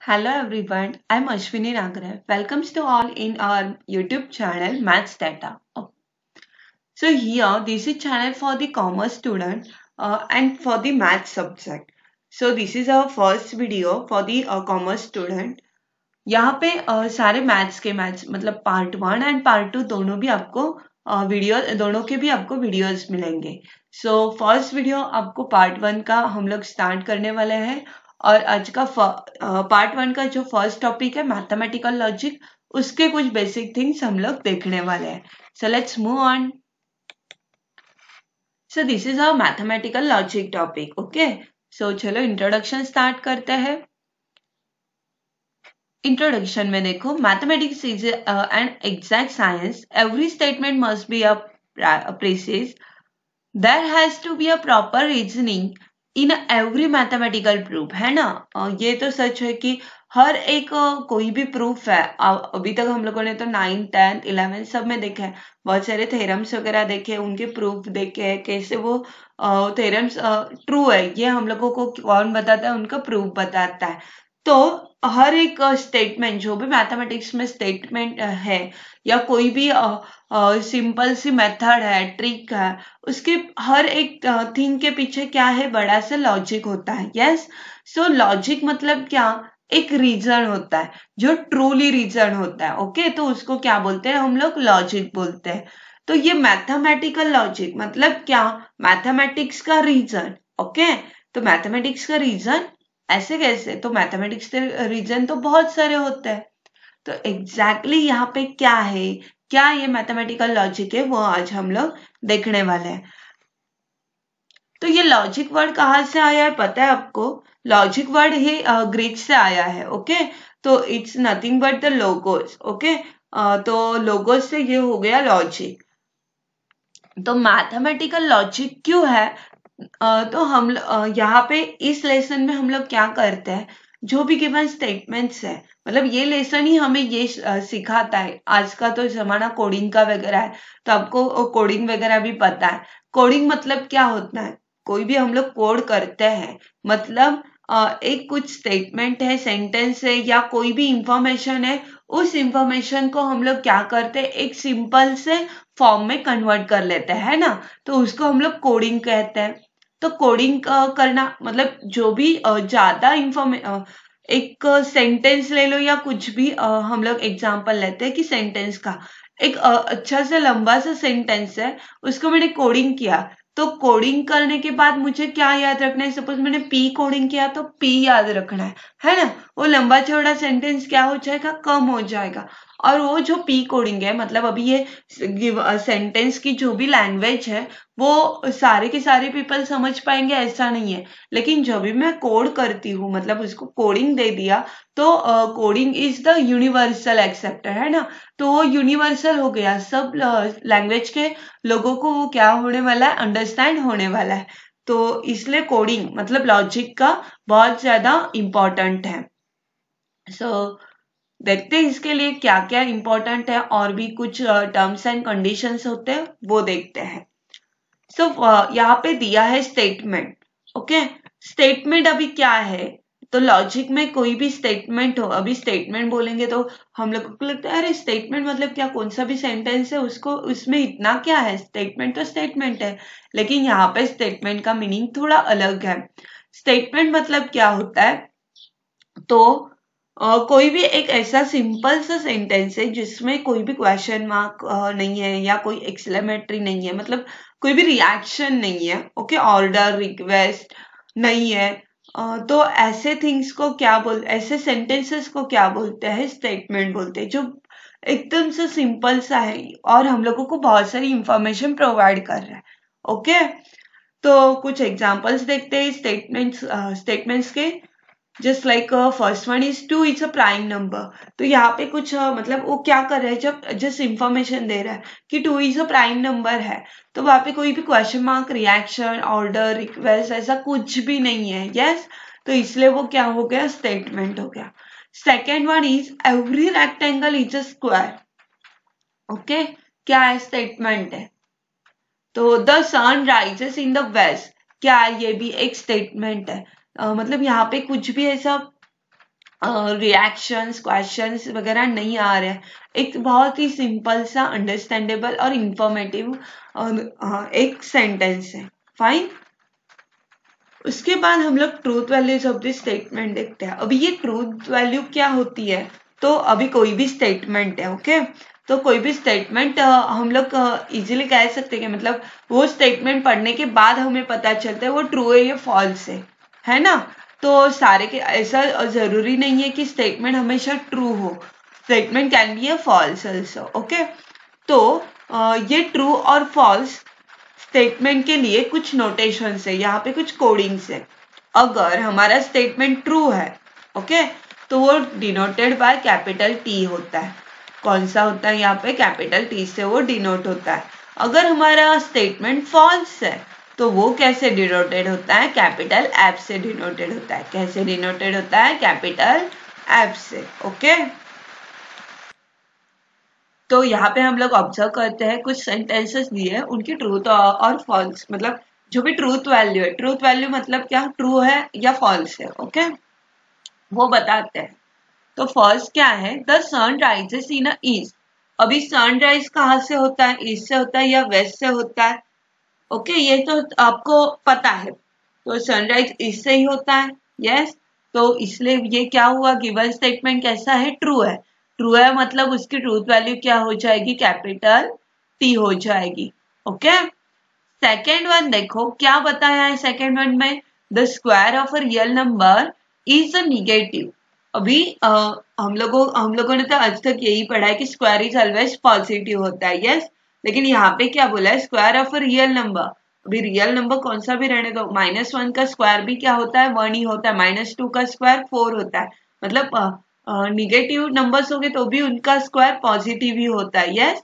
Hello everyone, I'm Ashwini Nagare. Welcomes to all in our YouTube channel Maths Data. So here this is channel for the commerce student and for the math subject. So this is our first video for the commerce student. यहाँ पे सारे maths के maths मतलब part 1 and part 2 दोनों भी आपको video दोनों के भी आपको वीडियोस मिलेंगे. सो फर्स्ट वीडियो आपको पार्ट 1 का हम लोग स्टार्ट करने वाले हैं और आज का पार्ट 1 का जो फर्स्ट टॉपिक है मैथमेटिकल लॉजिक उसके कुछ बेसिक थिंग्स हम लोग देखने वाले हैं. So let's move on. So this is our mathematical logic topic. Okay, so चलो इंट्रोडक्शन स्टार्ट करते हैं. इंट्रोडक्शन में देखो, mathematics is an exact science. Every statement must be a precise. There has to be a proper reasoning in every mathematical proof. है ना, ये तो सच है कि हर एक कोई भी प्रूफ है. अभी तक हम लोगों ने तो 9th 10th 11th सब में देखा है, बहुत सारे थ्योरम्स वगैरह देखे, उनके प्रूफ देखे, कैसे वो थ्योरम्स ट्रू है ये हम लोगों को कौन बताता है, उनका प्रूफ बताता है. तो हर एक स्टेटमेंट जो भी मैथमेटिक्स में स्टेटमेंट है या कोई भी सिंपल सी मेथड है, ट्रिक है, उसके हर एक थिंग के पीछे क्या है, बड़ा सा लॉजिक होता है. यस, सो लॉजिक मतलब क्या, एक रीजन होता है जो ट्रूली रीजन होता है. ओके, तो उसको क्या बोलते हैं हम लोग, लॉजिक बोलते हैं. तो ये मैथमेटिकल लॉजिक मतलब क्या, मैथमेटिक्स का रीजन. ओके, तो मैथमेटिक्स का रीजन ऐसे कैसे, तो मैथमेटिक्स के रीजन तो बहुत सारे होते हैं. तो एग्जैक्टली यहाँ पे क्या है, क्या ये मैथमेटिकल लॉजिक है, वो आज हम लोग देखने वाले हैं. तो ये लॉजिक वर्ड कहाँ से आया है पता है आपको? लॉजिक वर्ड ही ग्रीक से आया है. ओके, तो it's nothing but the logos. Okay, तो लोगोस से ये हो गया लॉजिक. तो मैथमेटिकल लॉजिक क्यों है? तो हम यहाँ पे इस लेसन में हम लोग क्या करते हैं, जो भी गिवन स्टेटमेंट्स है, मतलब ये लेसन ही हमें ये सिखाता है. आज का तो जमाना कोडिंग का वगैरह है, तो आपको कोडिंग वगैरह भी पता है. कोडिंग मतलब क्या होता है, कोई भी हम लोग कोड करते हैं मतलब एक कुछ स्टेटमेंट है, सेंटेंस है या कोई भी इंफॉर्मेशन है, उस इंफॉर्मेशन को हम लोग क्या करते हैं, एक सिंपल से फॉर्म में कन्वर्ट कर लेते हैं, है ना. तो उसको हम लोग कोडिंग कहते हैं. तो कोडिंग करना मतलब जो भी ज्यादा एक सेंटेंस ले लो या कुछ भी हम लोग एग्जांपल लेते हैं कि सेंटेंस का एक अच्छा सा लंबा सा सेंटेंस है, उसको मैंने कोडिंग किया. तो कोडिंग करने के बाद मुझे क्या याद रखना है, सपोज मैंने पी कोडिंग किया तो पी याद रखना है ना. वो लंबा चौड़ा सेंटेंस क्या हो जाएगा, कम हो जाएगा. और वो जो पी कोडिंग है मतलब अभी ये सेंटेंस की जो भी लैंग्वेज है वो सारे के सारे पीपल समझ पाएंगे ऐसा नहीं है. लेकिन जब भी मैं कोड करती हूँ मतलब उसको कोडिंग दे दिया, तो coding is the universal acceptor, है ना. तो वो यूनिवर्सल हो गया, सब लैंग्वेज के लोगों को वो क्या होने वाला है, अंडरस्टैंड होने वाला है. तो इसलिए कोडिंग मतलब लॉजिक का बहुत ज्यादा इम्पोर्टेंट है. सो देखते हैं इसके लिए क्या क्या इम्पोर्टेंट है, और भी कुछ टर्म्स एंड कंडीशंस होते हैं वो देखते हैं. सो यहाँ पे दिया है स्टेटमेंट. ओके, स्टेटमेंट अभी क्या है, तो लॉजिक में कोई भी स्टेटमेंट हो, अभी स्टेटमेंट बोलेंगे तो हम लोग को लगता है अरे स्टेटमेंट मतलब क्या, कौन सा भी सेंटेंस है उसको उसमें इतना क्या है, स्टेटमेंट तो स्टेटमेंट है. लेकिन यहाँ पे स्टेटमेंट का मीनिंग थोड़ा अलग है. स्टेटमेंट मतलब क्या होता है, तो कोई भी एक ऐसा सिंपल सा सेंटेंस है जिसमें कोई भी क्वेश्चन मार्क नहीं है या कोई एक्सक्लेमेटरी नहीं है, मतलब कोई भी रिएक्शन नहीं है. ओके, ऑर्डर रिक्वेस्ट नहीं है. तो ऐसे थिंग्स को क्या ऐसे सेंटेंसेस को क्या बोलते हैं, स्टेटमेंट बोलते हैं, जो एकदम से सिंपल सा है और हम लोगों को बहुत सारी इंफॉर्मेशन प्रोवाइड कर रहा है. ओके, तो कुछ एग्जांपल्स देखते हैं स्टेटमेंट्स के. Just like first one is 2 is a prime number. तो यहाँ पे कुछ मतलब वो क्या कर रहा है, जब जस्ट इंफॉर्मेशन दे रहा है कि 2 इज अ प्राइम नंबर है, तो वहां पे कोई भी question mark, reaction, order, request ऐसा कुछ भी नहीं है. यस, तो इसलिए वो क्या हो गया, स्टेटमेंट हो गया. Second one is every rectangle is a square. Okay, क्या है, स्टेटमेंट है. तो the sun rises in the west, क्या है, ये भी एक स्टेटमेंट है. मतलब यहाँ पे कुछ भी ऐसा रिएक्शंस क्वेश्चंस वगैरह नहीं आ रहे हैं। एक बहुत ही सिंपल सा अंडरस्टैंडेबल और इंफॉर्मेटिव एक सेंटेंस है। फाइन। उसके बाद हम लोग truth values of the statement देखते हैं। अभी ये ट्रूथ वैल्यू क्या होती है, तो अभी कोई भी स्टेटमेंट है, ओके, तो कोई भी स्टेटमेंट हम लोग इजीली कह सकते हैं कि मतलब वो स्टेटमेंट पढ़ने के बाद हमें पता चलता है वो ट्रू है या फॉल्स है ना। तो सारे के ऐसा जरूरी नहीं है कि स्टेटमेंट हमेशा ट्रू हो, statement can be a false also, okay. तो ये ट्रू और फॉल्स स्टेटमेंट के लिए कुछ नोटेशंस है, यहाँ पे कुछ कोडिंग्स है। अगर हमारा स्टेटमेंट ट्रू है, ओके, तो वो डिनोटेड बाय कैपिटल टी होता है। कौन सा होता है यहाँ पे, कैपिटल टी से वो डिनोट होता है। अगर हमारा स्टेटमेंट फॉल्स है तो वो कैसे डिनोटेड होता है, कैपिटल एफ से डिनोटेड होता है। कैसे डिनोटेड होता है, कैपिटल एफ से, ओके। तो यहाँ पे हम लोग ऑब्जर्व करते हैं कुछ सेंटेंसेस दिए हैं, उनकी ट्रूथ और फॉल्स, मतलब जो भी ट्रूथ वैल्यू है, ट्रूथ वैल्यू मतलब क्या, ट्रू है या फॉल्स है, ओके, वो बताते हैं। तो फर्स्ट क्या है, the sun rises in a east. अभी सनराइज कहाँ से होता है, ईस्ट से होता है या वेस्ट से होता है, ओके, ये तो आपको पता है। तो सनराइज ईस्ट से ही होता है, यस। तो इसलिए ये क्या हुआ, गिवन स्टेटमेंट कैसा है, ट्रू है। ट्रू है मतलब उसकी ट्रूथ वैल्यू क्या हो जाएगी, कैपिटल टी हो जाएगी, ओके। सेकेंड वन देखो क्या बताया है सेकेंड वन में, the square of a real number is a negative. अभी हम लोगों ने तो आज तक यही पढ़ा है कि स्क्वायर इज ऑलवेज पॉजिटिव होता है, यस। लेकिन यहाँ पे क्या बोला है, square of a real number. अभी रियल नंबर कौन सा भी रहने दो, -1 का स्क्वायर भी क्या होता है, 1 ही होता है। -2 का स्क्वायर 4 होता है। मतलब निगेटिव नंबर्स हो गए तो भी उनका स्क्वायर पॉजिटिव ही होता है, यस।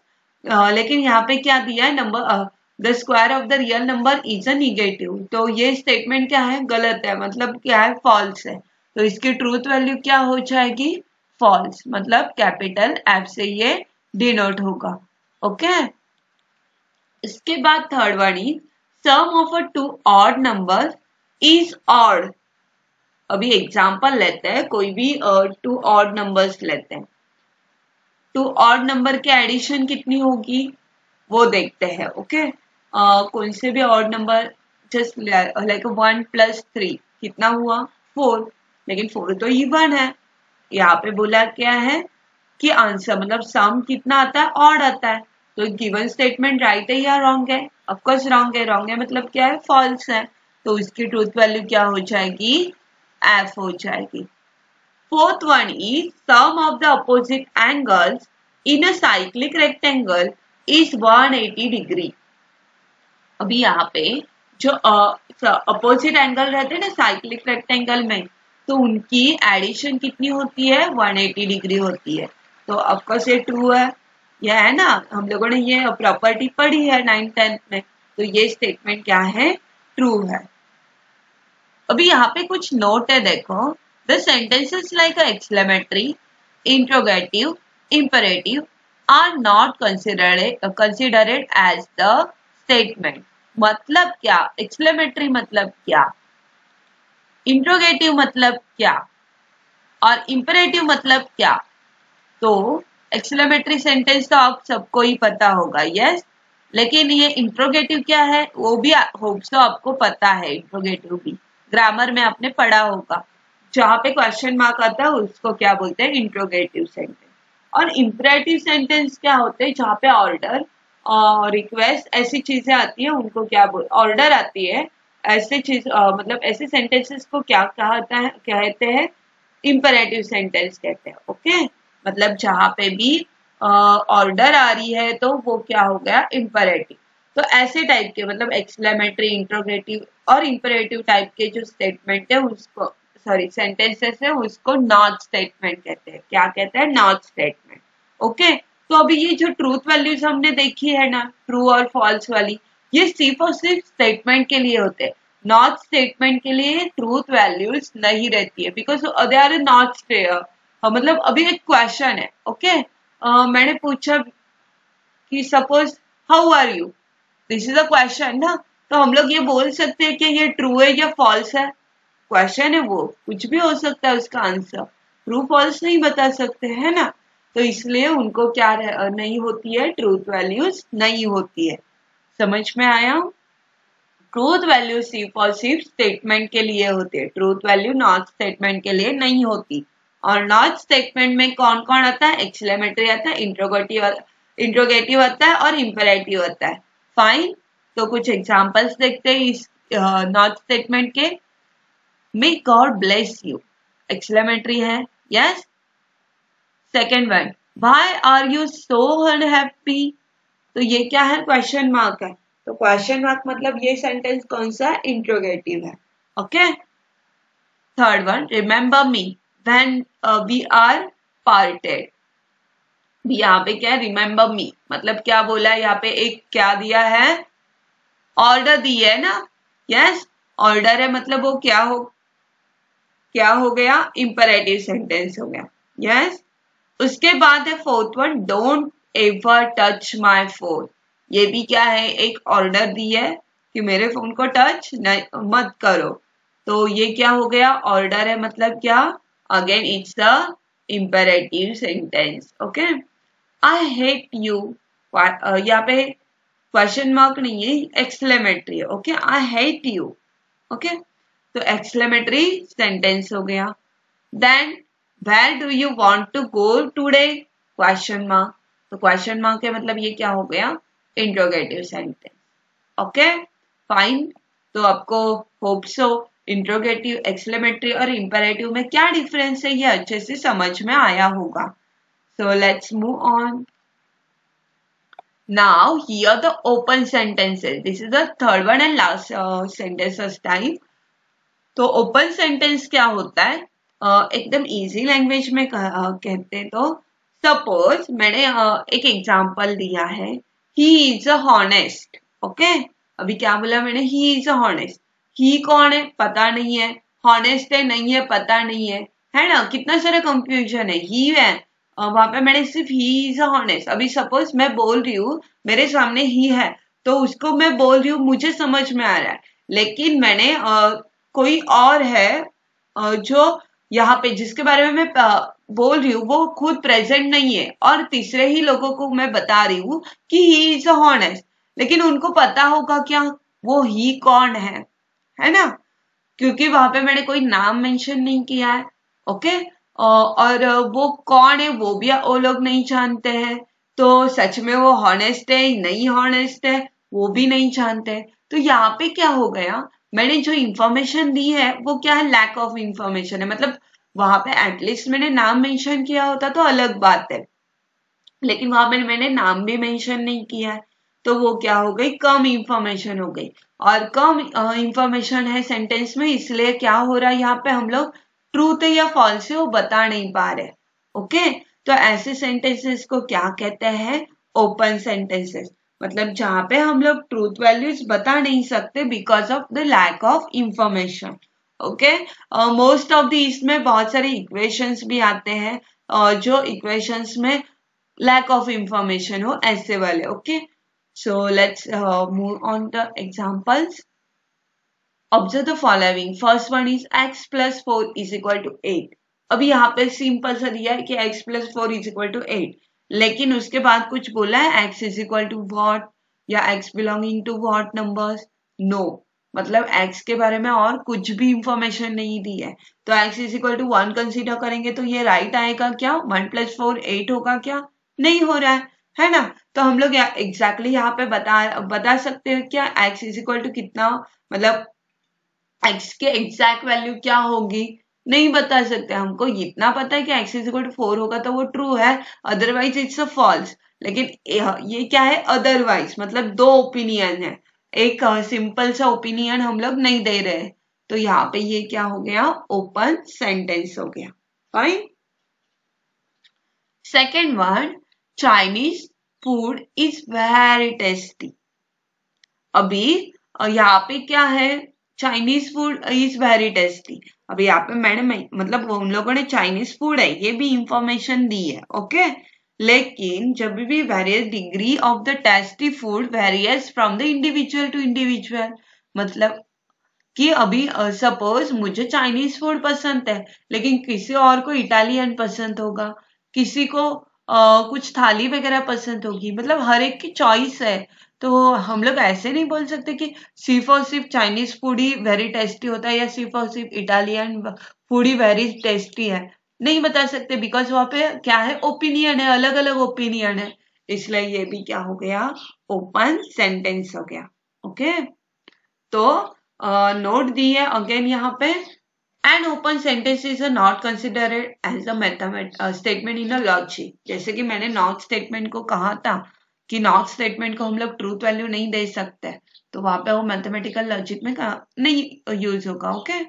लेकिन यहाँ पे क्या दिया है, number the square of the real number is a negative. तो ये स्टेटमेंट क्या है, गलत है, मतलब क्या है, फॉल्स है। तो इसकी ट्रूथ वैल्यू क्या हो जाएगी, फॉल्स, मतलब कैपिटल एफ से ये डिनोट होगा, ओके। इसके बाद third one is sum of a two odd number is odd. अभी एग्जांपल लेते हैं, कोई भी टू ऑड नंबर्स लेते हैं। टू ऑड नंबर के एडिशन कितनी होगी वो देखते हैं, ओके। कौन से भी ऑड नंबर, जस्ट लाइक 1 + 3 कितना हुआ, 4। लेकिन 4 तो इवन है। यहाँ पे बोला क्या है कि आंसर मतलब सम कितना आता है, ऑड आता है। तो गिवन स्टेटमेंट राइट है या रॉन्ग है, ऑफकोर्स रॉन्ग है। रॉन्ग है मतलब क्या है, फॉल्स है। तो उसकी ट्रूथ वैल्यू क्या हो जाएगी, एफ हो जाएगी। Fourth one is sum of the opposite angles in a cyclic rectangle is 180 degree। अभी यहाँ पे जो अपोजिट एंगल रहते हैं ना साइक्लिक रेक्टेंगल में, तो उनकी एडिशन कितनी होती है, 180 डिग्री होती है। तो ऑफकोर्स ये ट्रू है, यह है ना, हम लोगों ने ये प्रॉपर्टी पढ़ी है 9th 10th में। तो ये स्टेटमेंट क्या है, ट्रू है। अभी यहाँ पे कुछ नोट है, देखो, the sentences like exclamatory, interrogative, imperative are not considered as the statement. मतलब क्या, एक्सक्लेमेटरी मतलब क्या, इंट्रोगेटिव मतलब क्या, और इंपरेटिव मतलब क्या। तो एक्सक्लेमेटरी सेंटेंस तो आप सबको ही पता होगा, यस। लेकिन ये इंट्रोगेटिव क्या है वो भी होप सो आपको पता है। इंट्रोगेटिव भी ग्रामर में आपने पढ़ा होगा, जहाँ पे क्वेश्चन मार्क आता है उसको क्या बोलते हैं, इंट्रोगेटिव सेंटेंस। और इंपरेटिव सेंटेंस क्या होते हैं, जहाँ पे ऑर्डर और रिक्वेस्ट ऐसी चीजें आती है, उनको क्या बोल, ऑर्डर आती है, ऐसे चीज मतलब ऐसे सेंटेंसेस को क्या कहते हैं, इंपरेटिव सेंटेंस कहते हैं, ओके। मतलब जहां पे भी ऑर्डर आ रही है तो वो क्या हो गया, इंपरेटिव। तो ऐसे टाइप के मतलब एक्सक्लेमेटरी, इंट्रोगेटिव और इंपरेटिव टाइप के जो स्टेटमेंट है उसको, सॉरी सेंटेंसेस है, उसको नॉट स्टेटमेंट कहते हैं। क्या कहते हैं, नॉट स्टेटमेंट, ओके। तो अभी ये जो ट्रूथ वैल्यूज हमने देखी है ना, ट्रू और फॉल्स वाली, ये सिर्फ और सिर्फ स्टेटमेंट के लिए होते हैं। नॉट स्टेटमेंट के लिए ट्रूथ वैल्यूज नहीं रहती है, बिकॉज दे आर नॉट मतलब अभी एक क्वेश्चन है, ओके। मैंने पूछा कि suppose how are you, this is a question ना। तो हम लोग ये बोल सकते हैं कि ये ट्रू है या फॉल्स है, क्वेश्चन है, वो कुछ भी हो सकता है उसका आंसर। ट्रू फॉल्स नहीं बता सकते, है ना। तो इसलिए उनको क्या नहीं होती है, ट्रूथ वैल्यूज नहीं होती है। समझ में आया। ट्रूथ वैल्यू सिर्फ और सिर्फ स्टेटमेंट के लिए होती है, ट्रूथ वैल्यू नॉट स्टेटमेंट के लिए नहीं होती। और नॉट स्टेटमेंट में कौन कौन आता है, एक्सक्लेमेटरी आता है, इंट्रोगेटिव आता है और इंपेरेटिव आता है। फाइन, तो कुछ एग्जांपल्स देखते हैं इस नॉट स्टेटमेंट के। May God bless you, exclamatory है, yes. Second one, why are you so unhappy, तो ये क्या है, क्वेश्चन मार्क है। तो क्वेश्चन मार्क मतलब ये सेंटेंस कौन सा है, इंट्रोगेटिव है। Okay. Third one, remember me when we are parted, यहाँ पे क्या है, रिमेंबर मी मतलब क्या बोला है, यहाँ पे एक क्या दिया है, ऑर्डर दी है ना, यस। ऑर्डर है मतलब वो क्या हो गया, इंपेरेटिव सेंटेंस हो गया, यस। उसके बाद है fourth one, don't ever touch my phone, ये भी क्या है, एक ऑर्डर दी है कि मेरे फोन को टच मत करो। तो ये क्या हो गया, ऑर्डर है मतलब क्या, again it's the imperative sentence. Okay. I hate you, यहाँ पे क्वेश्चन मार्क नहीं है, एक्सक्लेमेटरी है। Okay, I hate you. Okay, तो एक्सक्लेमेटरी सेंटेंस हो गया। Then where do you want to go today, question mark, तो क्वेश्चन मार्क है मतलब ये क्या हो गया, इंट्रोगेटिव सेंटेंस। ओके फाइन, तो आपको होप सो इंट्रोगेटिव, एक्सक्लेमेटरी और इंपेरेटिव में क्या डिफरेंस है ये अच्छे से समझ में आया होगा। सो let's move on. Now here the open sentences. This is the third one and last sentence of time. तो ओपन सेंटेंस क्या होता है, एकदम इजी लैंग्वेज में कहते तो सपोज मैंने एक एग्जांपल दिया है, he is a honest. Okay, अभी क्या बोला मैंने, ही इज अ हॉनेस्ट। ही कौन है पता नहीं है, हॉनेस्ट है नहीं है पता नहीं है ना, कितना सारा कंफ्यूजन है। ही है, वहां पे मैंने सिर्फ ही इज अ हॉनेस्ट। अभी सपोज मैं बोल रही हूँ, मेरे सामने ही है, तो उसको मैं बोल रही हूँ, मुझे समझ में आ रहा है, लेकिन मैंने कोई और है जो यहाँ पे जिसके बारे में मैं बोल रही हूँ वो खुद प्रेजेंट नहीं है, और तीसरे ही लोगों को मैं बता रही हूँ कि ही इज अ हॉनेस्ट, लेकिन उनको पता होगा क्या वो ही कौन है ना, क्योंकि वहां पे मैंने कोई नाम मेंशन नहीं किया है। ओके, और वो कौन है वो भी वो लोग नहीं जानते हैं, तो सच में वो हॉनेस्ट है नहीं हॉनेस्ट है वो भी नहीं जानते। तो यहाँ पे क्या हो गया, मैंने जो इंफॉर्मेशन दी है वो क्या है, लैक ऑफ इंफॉर्मेशन है। मतलब वहां पे एटलीस्ट मैंने नाम मेंशन किया होता तो अलग बात है, लेकिन वहां पे मैंने नाम भी मेंशन नहीं किया है, तो वो क्या हो गई, कम इंफॉर्मेशन हो गई। और कम इंफॉर्मेशन है सेंटेंस में, इसलिए क्या हो रहा है यहाँ पे, हम लोग ट्रूथ है या फॉल्स है वो बता नहीं पा रहे। ओके, तो ऐसे सेंटेंसेस को क्या कहते हैं, ओपन सेंटेंसेस। मतलब जहां पे हम लोग ट्रूथ वैल्यूज बता नहीं सकते because of the lack of information. Okay, most of the इसमें बहुत सारे इक्वेशंस भी आते हैं, जो इक्वेशंस में lack of information हो ऐसे वाले। Okay, so let's move on to examples. Observe the following. First one is x plus 4 is equal to 8. अभी यहाँ पे सिंपल सा दिया है कि x plus 4 is equal to 8, लेकिन उसके बाद कुछ बोला है x is equal to what या x belonging to what numbers, no, मतलब x के बारे में और कुछ भी इंफॉर्मेशन नहीं दी है। तो x is equal to 1 consider करेंगे तो ये राइट आएगा क्या, 1 plus 4 8 होगा क्या, नहीं हो रहा है ना। तो हम लोग एग्जैक्टली यहाँ पे बता सकते हैं क्या, x इज इक्वल टू कितना, मतलब x के एग्जैक्ट वैल्यू क्या होगी, नहीं बता सकते। हमको इतना पता है कि x इज इक्वल टू 4 होगा तो वो ट्रू है, अदरवाइज इट्स अ फॉल्स। लेकिन ये क्या है, अदरवाइज मतलब दो ओपिनियन है, एक सिंपल सा ओपिनियन हम लोग नहीं दे रहे, तो यहाँ पे ये क्या हो गया, ओपन सेंटेंस हो गया। Fine. Second word, Chinese food is very tasty. अभी यहाँ पे क्या है, Chinese food is very tasty. अभी यहाँ पे मैंने मतलब उन लोगों ने चाइनीज फूड है ये भी इंफॉर्मेशन दी है। ओके, लेकिन जब भी various degree of the tasty food varies from the individual to individual, मतलब कि अभी सपोज मुझे चाइनीज फूड पसंद है लेकिन किसी और को इटालियन पसंद होगा, किसी को कुछ थाली वगैरह पसंद होगी, मतलब हर एक की चॉइस है। तो हम लोग ऐसे नहीं बोल सकते कि सिर्फ और सिर्फ चाइनीज फूड ही वेरी टेस्टी होता है या सिर्फ और सिर्फ इटालियन फूड ही वेरी टेस्टी है, नहीं बता सकते, बिकॉज वहां पे क्या है, ओपिनियन है, अलग अलग ओपिनियन है। इसलिए ये भी क्या हो गया, ओपन सेंटेंस हो गया। ओके, तो नोट दी है अगेन यहाँ पे, an open sentence is not considered as a statement in a logic. जैसे कि मैंने नॉट स्टेटमेंट को कहा था कि नॉट स्टेटमेंट को हम लोग ट्रूथ वैल्यू नहीं दे सकते, तो वहां पे वो मैथमेटिकल लॉजिक में नहीं यूज होगा। ओके,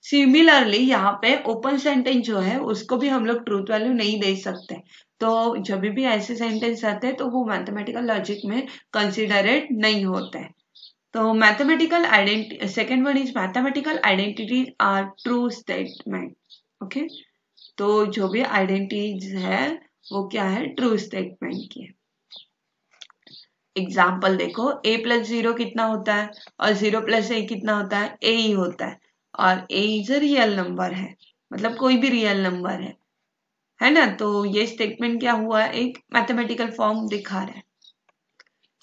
सिमिलरली यहाँ पे ओपन सेंटेंस जो है उसको भी हम लोग ट्रूथ वैल्यू नहीं दे सकते, तो जब भी ऐसे सेंटेंस आते हैं तो वो मैथमेटिकल लॉजिक में कंसिडरेड नहीं होते हैं। तो mathematical identity, second one is mathematical identities are true statement. Okay, तो जो भी आइडेंटिटीज है वो क्या है, ट्रू स्टेटमेंट की है। एग्जाम्पल देखो, a प्लस 0 कितना होता है और 0 प्लस a कितना होता है, a ही होता है, और a is a real number है, मतलब कोई भी रियल नंबर है ना। तो ये स्टेटमेंट क्या हुआ, एक मैथमेटिकल फॉर्म दिखा रहा है।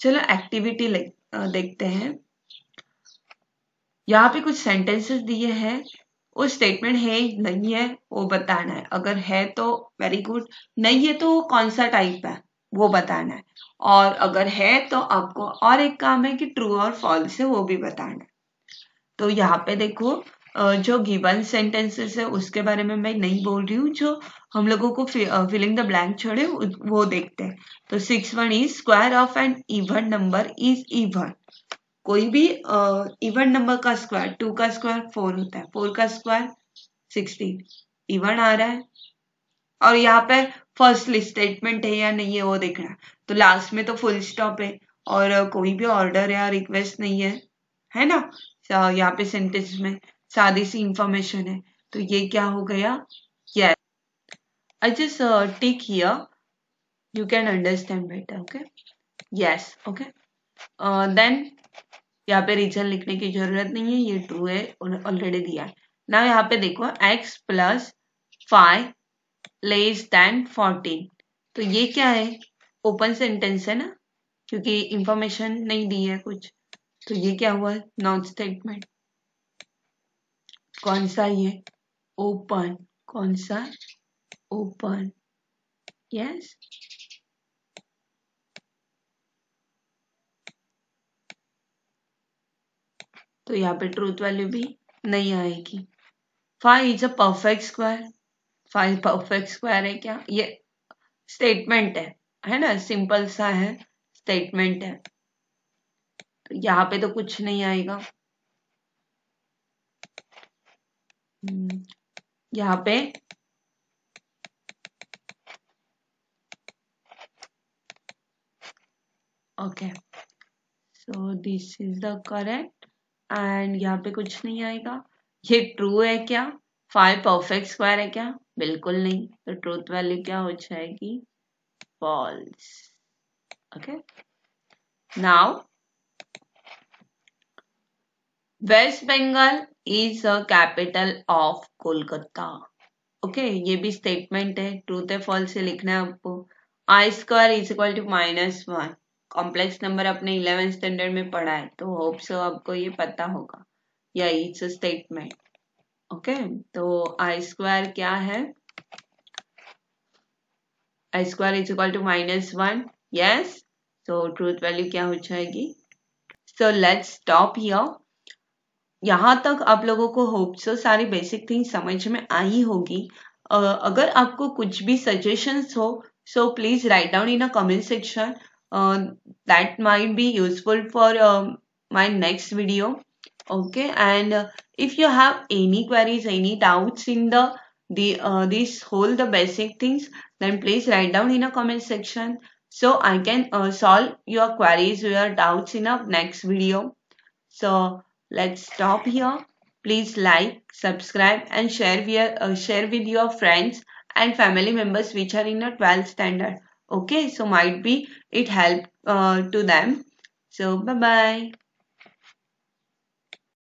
चलो एक्टिविटी देखते हैं। यहाँ पे कुछ सेंटेंसेस दिए हैं, वो स्टेटमेंट है नहीं है वो बताना है, अगर है तो वेरी गुड, नहीं है तो कौन सा टाइप है वो बताना है, और अगर है तो आपको और एक काम है कि ट्रू और फॉल्स है वो भी बताना है। तो यहाँ पे देखो, जो गिवन सेंटेंसेस है उसके बारे में मैं नहीं बोल रही हूँ, जो हम लोगों को फिलिंग द ब्लैंक छोड़े वो देखते हैं। तो 6 is square of an even number is even. कोई भी इवन नंबर का स्क्वायर, 2 का स्क्वायर 4 होता है, 4 का स्क्वायर 16, इवन आ रहा है। और यहाँ पे फर्स्ट स्टेटमेंट है या नहीं है वो देखना है, तो लास्ट में तो फुल स्टॉप है और कोई भी ऑर्डर या रिक्वेस्ट नहीं है ना। यहाँ पे सेंटेंस में सादी सी इंफॉर्मेशन है, तो ये क्या हो गया, yes. I just tick here, you can understand better. Okay, yes, okay, then यहाँ पे रीजन लिखने की जरूरत नहीं है, ये ट्रू है, ऑलरेडी दिया है ना। यहाँ पे देखो x प्लस 5 लेस देन 14, तो ये क्या है, ओपन सेंटेंस है ना, क्योंकि इंफॉर्मेशन नहीं दी है कुछ, तो ये क्या हुआ, नॉट स्टेटमेंट। कौन सा ये, ओपन, कौन सा, ओपन, यस। तो यहाँ पे ट्रूथ वैल्यू भी नहीं आएगी। 5 is a perfect square, 5 perfect square है क्या, ये स्टेटमेंट है ना, सिंपल सा है, स्टेटमेंट है, तो यहाँ पे तो कुछ नहीं आएगा। यहाँ पे okay, so this is the correct, and यहाँ पे कुछ नहीं आएगा। ये ट्रू है क्या, 5 परफेक्ट स्क्वायर है क्या, बिल्कुल नहीं, तो ट्रूथ वैल्यू क्या हो जाएगी, false. Okay, now West Bengal is a capital of Kolkata. Okay, ये भी स्टेटमेंट है, ट्रूथ है फॉल्स से लिखना है आपको। I square is equal to -1, complex number अपने 11th स्टैंडर्ड में पढ़ा है, तो होप सो आपको ये पता होगा, या इट्स अ स्टेटमेंट। ओके, तो आई स्क्वायर क्या है, I square is equal to -1, yes, तो ट्रूथ वैल्यू क्या हो जाएगी। So let's stop here. यहाँ तक आप लोगों को होप सो सारी बेसिक थिंग समझ में आई होगी। अगर आपको कुछ भी सजेशंस हो, so please write down in a comment section, that might be useful for my next video. Okay, and if you have any queries, any doubts in this whole the basic things, then please write down in a comment section, so I can solve your queries, your doubts in a next video. So let's stop here. Please like, subscribe, and share with your friends and family members which are in a 12th standard. Okay, so might be it help to them. So bye bye.